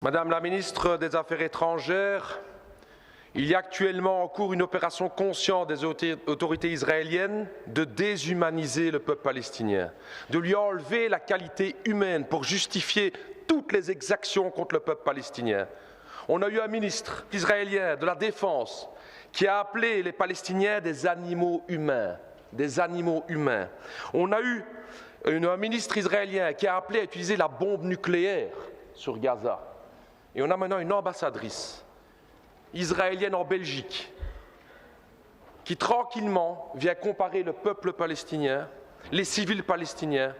Madame la ministre des Affaires étrangères, il y a actuellement en cours une opération consciente des autorités israéliennes de déshumaniser le peuple palestinien, de lui enlever la qualité humaine pour justifier toutes les exactions contre le peuple palestinien. On a eu un ministre israélien de la Défense qui a appelé les Palestiniens des animaux humains. Des animaux humains. On a eu un ministre israélien qui a appelé à utiliser la bombe nucléaire sur Gaza. Et on a maintenant une ambassadrice israélienne en Belgique qui tranquillement vient comparer le peuple palestinien, les civils palestiniens,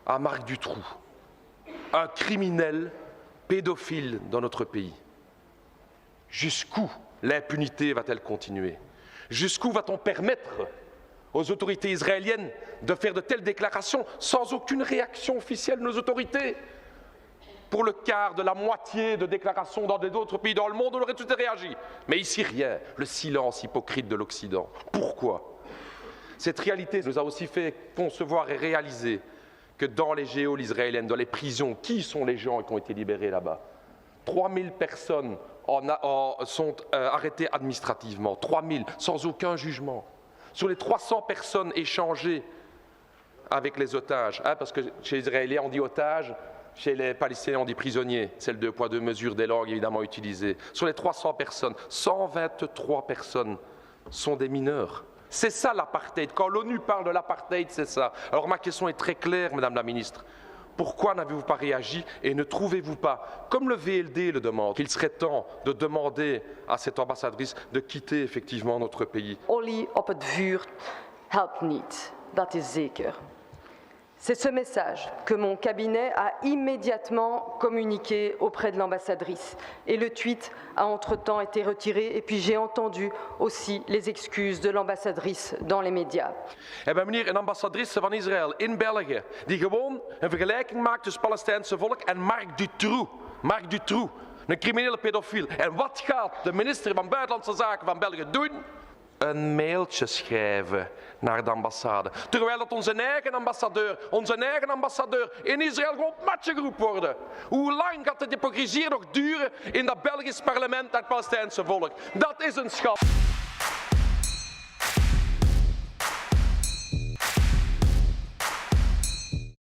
à Marc Dutroux, un criminel pédophile dans notre pays. Jusqu'où l'impunité va-t-elle continuer? Jusqu'où va-t-on permettre aux autorités israéliennes de faire de telles déclarations sans aucune réaction officielle de nos autorités? Pour le quart de la moitié de déclarations dans d'autres pays dans le monde, on aurait tout réagi. Mais ici, rien. Le silence hypocrite de l'Occident. Pourquoi? Cette réalité nous a aussi fait concevoir et réaliser que dans les geôles israéliennes, dans les prisons, qui sont les gens qui ont été libérés là-bas? 3000 personnes sont arrêtées administrativement. 3000, sans aucun jugement. Sur les 300 personnes échangées avec les otages, parce que chez les Israéliens, on dit otages, chez les Palestiniens, on dit prisonniers. C'est le 2 poids 2 mesures des langues évidemment utilisées. Sur les 300 personnes, 123 personnes sont des mineurs. C'est ça l'apartheid. Quand l'ONU parle de l'apartheid, c'est ça. Alors ma question est très claire, Madame la Ministre. Pourquoi n'avez-vous pas réagi et ne trouvez-vous pas, comme le VLD le demande, qu'il serait temps de demander à cette ambassadrice de quitter effectivement notre pays? Olie op het vuur helpt niet, dat is zeker. C'est ce message que mon cabinet a immédiatement communiqué auprès de l'ambassadrice. Et le tweet a entre-temps été retiré. Et puis j'ai entendu aussi les excuses de l'ambassadrice dans les médias. En we hebben hier een ambassadrice van Israël in België die gewoon een vergelijking maakt tussen het Palestijnse volk en Marc Dutroux. Marc Dutroux, een criminele pedofiel. En wat gaat de minister van Buitenlandse Zaken van België doen? Een mailtje schrijven naar de ambassade. Terwijl dat onze eigen ambassadeur in Israël gewoon op matje geroepen worden. Hoe lang gaat de hypocrisie nog duren in dat Belgisch parlement naar het Palestijnse volk? Dat is een schande.